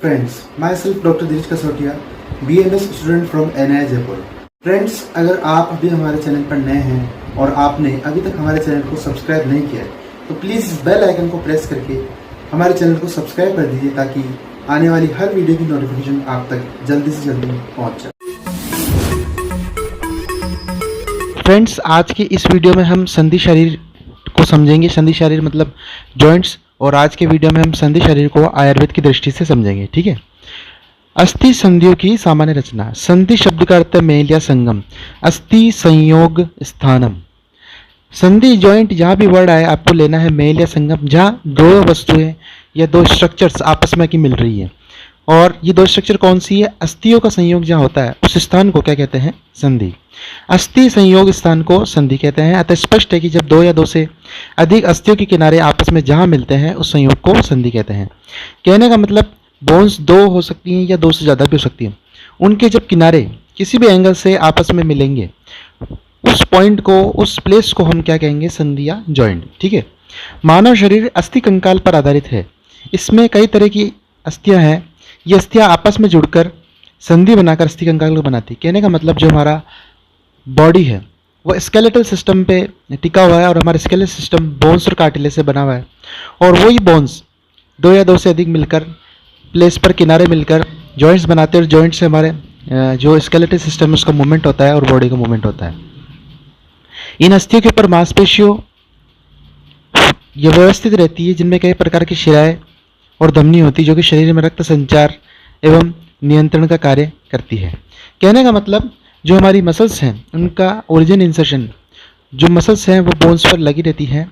Friends, myself doctor Dinesh Kasotiya, BMS student from NII Jaipur. Friends, अगर आप अभी हमारे चैनल पर नए हैं और आपने अभी तक हमारे चैनल को सब्सक्राइब नहीं किया है तो प्लीज़ बेल आइकन को प्रेस करके हमारे चैनल को सब्सक्राइब कर दीजिए ताकि आने वाली हर वीडियो की नोटिफिकेशन आप तक जल्दी से जल्दी पहुंच जाए। फ्रेंड्स, आज की इस वीडियो में हम संधि शरीर को समझेंगे। संधि शरीर मतलब जॉइंट्स, और आज के वीडियो में हम संधि शरीर को आयुर्वेद की दृष्टि से समझेंगे। ठीक है। अस्थि संधियों की सामान्य रचना। संधि शब्द का अर्थ है मेल या संगम। अस्थि संयोग स्थानम। संधि जॉइंट जहाँ भी वर्ड आए आपको लेना है मेल या संगम, जहाँ दो वस्तुएं या दो स्ट्रक्चर्स आपस में की मिल रही है। और ये दो स्ट्रक्चर कौन सी है? अस्थियों का संयोग जहाँ होता है उस स्थान को क्या कहते हैं? संधि। अस्थि संयोग स्थान को संधि कहते हैं। अतः स्पष्ट है कि जब दो या दो से अधिक अस्थियों के किनारे आपस में जहाँ मिलते हैं उस संयोग को संधि कहते हैं। कहने का मतलब बोन्स दो हो सकती हैं या दो से ज़्यादा भी हो सकती हैं। उनके जब किनारे किसी भी एंगल से आपस में मिलेंगे उस पॉइंट को, उस प्लेस को हम क्या कहेंगे? संधि या जॉइंट। ठीक है। मानव शरीर अस्थि कंकाल पर आधारित है। इसमें कई तरह की अस्थियां हैं। ये अस्थियां आपस में जुड़कर संधि बनाकर अस्थि कंकाल को बनाती। कहने का मतलब जो हमारा बॉडी है वो स्केलेटल सिस्टम पे टिका हुआ है और हमारा स्केलेटल सिस्टम बोन्स और कार्टिलेज से बना हुआ है। और वही बोन्स दो या दो से अधिक मिलकर प्लेस पर किनारे मिलकर जॉइंट्स बनाते हैं और जॉइंट से हमारे जो स्केलेटल सिस्टम है उसका मूवमेंट होता है और बॉडी का मूवमेंट होता है। इन अस्थियों के ऊपर मांसपेशियों ये व्यवस्थित रहती है जिनमें कई प्रकार की शिराएं और धमनी होती है जो कि शरीर में रक्त संचार एवं नियंत्रण का कार्य करती है। कहने का मतलब जो हमारी मसल्स हैं उनका ओरिजिन इंसर्शन, जो मसल्स हैं वो बोन्स पर लगी रहती हैं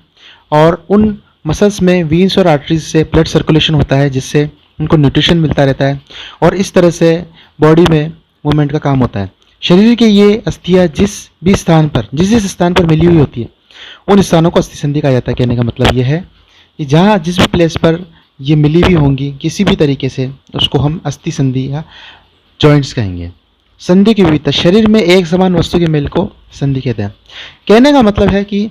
और उन मसल्स में वीन्स और आर्टरीज से ब्लड सर्कुलेशन होता है जिससे उनको न्यूट्रिशन मिलता रहता है और इस तरह से बॉडी में मूवमेंट का काम होता है। शरीर के ये अस्थियाँ जिस जिस स्थान पर मिली हुई होती है उन स्थानों को अस्थि संधि कहा जाता है। कहने का मतलब ये है कि जहाँ जिस भी प्लेस पर ये मिली हुई होंगी किसी भी तरीके से उसको हम अस्थि संधि या जॉइंट्स कहेंगे। संधि की विविधता। शरीर में एक समान वस्तु के मेल को संधि कहते हैं। कहने का मतलब है कि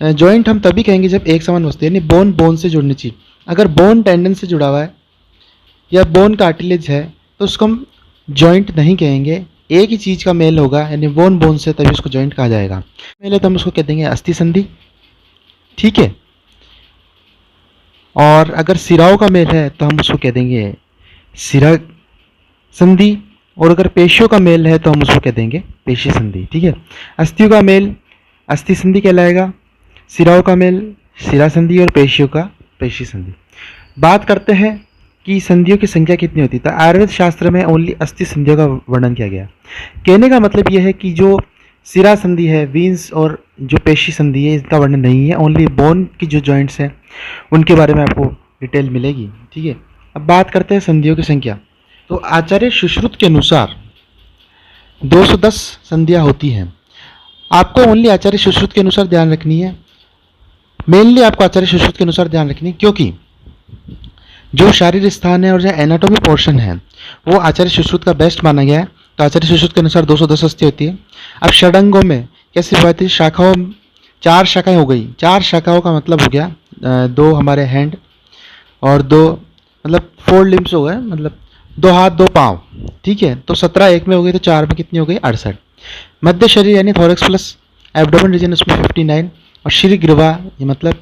जॉइंट हम तभी कहेंगे जब एक समान वस्तु यानी बोन बोन से जुड़नी चाहिए। अगर बोन टेंडन से जुड़ा हुआ है या बोन कार्टिलेज है तो उसको हम जॉइंट नहीं कहेंगे। एक ही चीज़ का मेल होगा यानी बोन बोन से, तभी उसको जॉइंट कहा जाएगा। मेल है तो हम उसको कह देंगे अस्थि संधि। ठीक है। और अगर सिराओं का मेल है तो हम उसको कह देंगे सिरा संधि। और अगर पेशियों का मेल है तो हम उसको कह देंगे पेशी संधि। ठीक है। अस्थियों का मेल अस्थि संधि कहलाएगा, सिराओं का मेल सिरा संधि और पेशियों का पेशी संधि। बात करते हैं कि संधियों की संख्या कितनी होती है। आयुर्वेद शास्त्र में ओनली अस्थि संधियों का वर्णन किया गया। कहने का मतलब यह है कि जो सिरा संधि है, वीन्स और जो पेशी संधि है इसका वर्णन नहीं है। ओनली बोन की जो जॉइंट्स हैं उनके बारे में आपको डिटेल मिलेगी। ठीक है। अब बात करते हैं संधियों की संख्या। तो आचार्य सुश्रुत के अनुसार 210 संधियाँ होती हैं। आपको ओनली आचार्य सुश्रुत के अनुसार ध्यान रखनी है। मेनली आपको आचार्य सुश्रुत के अनुसार ध्यान रखनी है क्योंकि जो शारीरिक स्थान है और जो एनाटॉमी पोर्शन है वो आचार्य सुश्रुत का बेस्ट माना गया है। तो आचार्य सुश्रुत के अनुसार 210 अस्थि होती है। अब षडंगों में कैसी बात है? शाखाओं 4 शाखाएं हो गई। 4 शाखाओं का मतलब हो गया 2 हमारे हैंड और 2 मतलब 4 लिम्स हो गए, मतलब 2 हाथ 2 पाँव। ठीक है। तो 17 एक में हो गई तो 4 में कितनी हो गई? 68। मध्य शरीर यानी थोरैक्स प्लस एब्डोमेन रीजन उसमें 59 और श्री ग्रीवा ये मतलब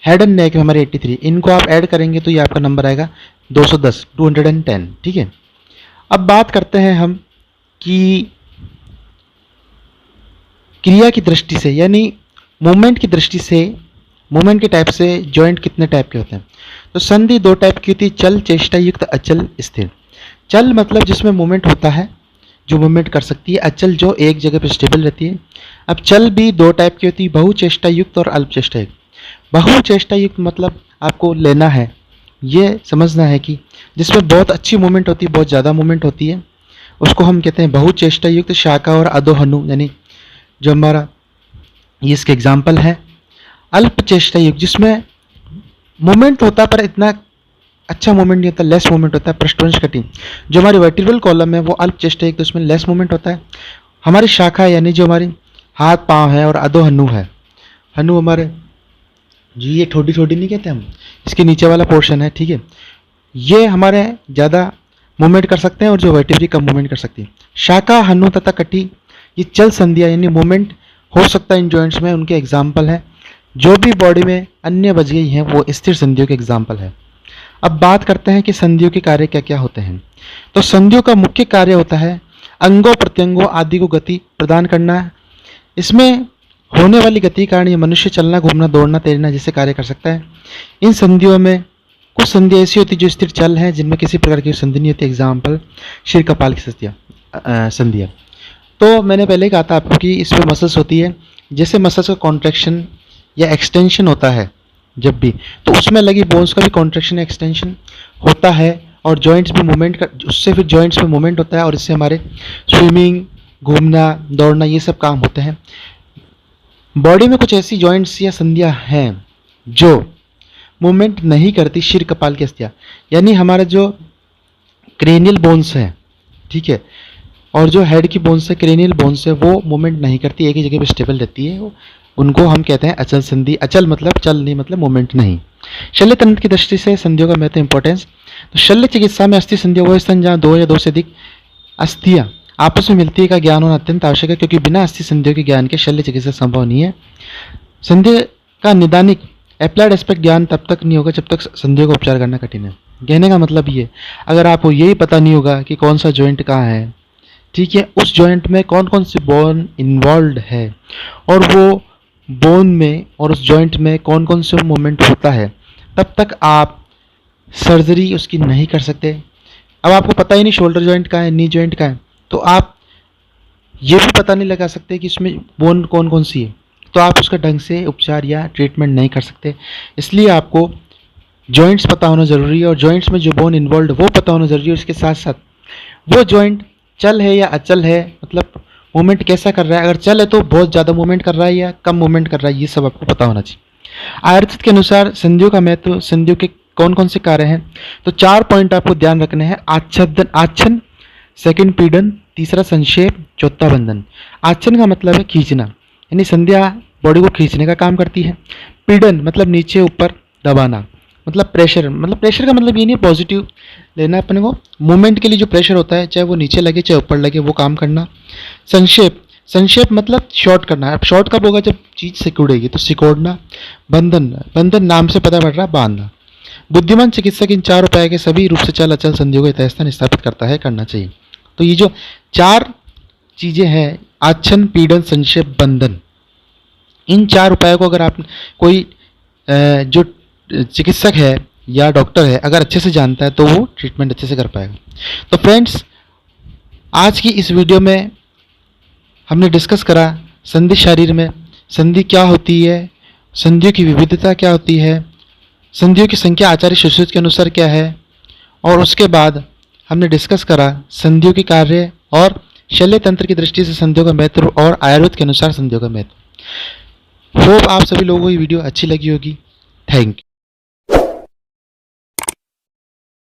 हेड एंड नेक में हमारे 83। इनको आप ऐड करेंगे तो ये आपका नंबर आएगा 210। ठीक है। अब बात करते हैं हम कि क्रिया की दृष्टि से यानी मूवमेंट की दृष्टि से, मूवमेंट के टाइप से जॉइंट कितने टाइप के होते हैं। तो संधि 2 टाइप की होती है, चल चेष्टा युक्त, अचल स्थिर। चल मतलब जिसमें मूवमेंट होता है, जो मूवमेंट कर सकती है। अचल जो एक जगह पर स्टेबल रहती है। अब चल भी 2 टाइप की होती है, बहुचेष्टा युक्त और अल्प चेष्टा युक्त। बहुचेष्टा युक्त मतलब आपको लेना है, ये समझना है कि जिसमें बहुत अच्छी मूवमेंट होती है, बहुत ज़्यादा मूवमेंट होती है, उसको हम कहते हैं बहुचेष्टा युक्त। शाखा और अधोहनु यानी जो हमारा ये इसके एग्जाम्पल है। अल्प चेष्टा युक्त जिसमें मूवमेंट होता है पर इतना अच्छा मूवमेंट नहीं होता, लेस मूवमेंट होता है। पृष्ठवंश कटी जो हमारी वर्टिब्रल कॉलम है वो अल्प चेष्टा युक्त, तो उसमें लेस मूवमेंट होता है। हमारी शाखा यानी जो हमारी हाथ पाँव है और अधोहनु है, हनु हमारे जी ये ठोडी ठोडी नहीं कहते हम, इसके नीचे वाला पोर्शन है। ठीक है। ये हमारे ज़्यादा मूवमेंट कर सकते हैं और जो वर्टिब्री कम मूवमेंट कर सकती है। शाखा, हनु तथा कटी ये चल संधियाँ यानी मूवमेंट हो सकता है इन जॉइंट्स में, उनके एग्जाम्पल हैं। जो भी बॉडी में अन्य बच गई हैं वो स्थिर संधियों के एग्जाम्पल है। अब बात करते हैं कि संधियों के कार्य क्या क्या होते हैं। तो संधियों का मुख्य कार्य होता है अंगों प्रत्यंगों आदि को गति प्रदान करना। इसमें होने वाली गति के कारण ये मनुष्य चलना, घूमना, दौड़ना, तैरना जैसे कार्य कर सकता है। इन संधियों में कुछ संधियाँ ऐसी होती जो स्थिर चल हैं, जिनमें किसी प्रकार की संधि नहीं होती। एग्जाम्पल शिर कपाल की संधियाँ। तो मैंने पहले ही कहा था आपको कि इसमें मसल्स होती है, जैसे मसल्स का कॉन्ट्रैक्शन या एक्सटेंशन होता है जब भी, तो उसमें लगी बोन्स का भी कॉन्ट्रैक्शन एक्सटेंशन होता है और जॉइंट्स भी मूवमेंट कर, उससे फिर जॉइंट्स में मूवमेंट होता है और इससे हमारे स्विमिंग, घूमना, दौड़ना ये सब काम होते हैं। बॉडी में कुछ ऐसी जॉइंट्स या संधियाँ हैं जो मूवमेंट नहीं करती। शिर कपाल की अस्थियाँ यानी हमारा जो क्रेनियल बोन्स हैं, ठीक है, और जो हेड की बोन्स है, क्रेनियल बोन्स है, वो मूवमेंट नहीं करती, एक ही जगह पे स्टेबल रहती है। उनको हम कहते हैं अचल संधि। अचल मतलब चल नहीं, मतलब मूवमेंट नहीं। शल्य तंत्र की दृष्टि से संधियों का महत्व इंपॉर्टेंस। तो शल्य चिकित्सा में अस्थि संधियाँ वो स्थान जहाँ 2 या 2 से अधिक अस्थियाँ आपस में मिलती है का ज्ञान होना अत्यंत आवश्यक है, क्योंकि बिना अस्थि संधियों के ज्ञान के शल्य चिकित्सा संभव नहीं है। संधि का निदानिक एप्लाइड एस्पेक्ट ज्ञान तब तक नहीं होगा जब तक संधियों का उपचार करना कठिन है। कहने का मतलब ये, अगर आपको यही पता नहीं होगा कि कौन सा जॉइंट कहाँ है, ठीक है, उस जॉइंट में कौन कौन सी बोन इन्वॉल्व है और वो बोन में और उस जॉइंट में कौन कौन से मूवमेंट होता है, तब तक आप सर्जरी उसकी नहीं कर सकते। अब आपको पता ही नहीं शोल्डर जॉइंट कहाँ है, नी जॉइंट कहाँ है, तो आप ये भी पता नहीं लगा सकते कि इसमें बोन कौन कौन सी है, तो आप उसका ढंग से उपचार या ट्रीटमेंट नहीं कर सकते। इसलिए आपको जॉइंट्स पता होना ज़रूरी है और जॉइंट्स में जो बोन इन्वॉल्व वो पता होना ज़रूरी है। उसके साथ साथ वो जॉइंट चल है या अचल है, मतलब मूवमेंट कैसा कर रहा है। अगर चल है तो बहुत ज़्यादा मूवमेंट कर रहा है या कम मूवमेंट कर रहा है, ये सब आपको पता होना चाहिए। आयुर्वेद के अनुसार संधियों का महत्व, संधियों के कौन कौन से कार्य हैं, तो 4 पॉइंट आपको ध्यान रखने हैं। आच्छन, सेकंड पीड़न, तीसरा संक्षेप, चौथा बंधन। आच्छन का मतलब है खींचना, यानी संधियाँ बॉडी को खींचने का काम करती है। पीड़न मतलब नीचे ऊपर दबाना, मतलब प्रेशर, मतलब प्रेशर का मतलब ये नहीं पॉजिटिव लेना अपने को, मूवमेंट के लिए जो प्रेशर होता है चाहे वो नीचे लगे चाहे ऊपर लगे वो काम करना। संक्षेप मतलब शॉर्ट करना। अब शॉर्ट कब होगा, जब चीज़ सिकुड़ेगी, तो सिकोड़ना। बंधन नाम से पता पड़ रहा, बांधना। बुद्धिमान चिकित्सक इन 4 उपाय के सभी रूप से चल अचल संधियों को यथास्थान स्थापित करता है, करना चाहिए। तो ये जो 4 चीज़ें हैं, आच्छन, पीड़न, संक्षेप, बंधन, इन 4 उपायों को अगर आप कोई जो चिकित्सक है या डॉक्टर है अगर अच्छे से जानता है तो वो ट्रीटमेंट अच्छे से कर पाएगा। तो फ्रेंड्स, आज की इस वीडियो में हमने डिस्कस करा संधि शरीर में संधि क्या होती है, संधियों की विविधता क्या होती है, संधियों की संख्या आचार्य सुश्रुत के अनुसार क्या है, और उसके बाद हमने डिस्कस करा संधियों के कार्य और शल्य तंत्र की दृष्टि से संधियों का महत्व और आयुर्वेद के अनुसार संधियों का महत्व। होप आप सभी लोगों को ये वीडियो अच्छी लगी होगी। Thank you.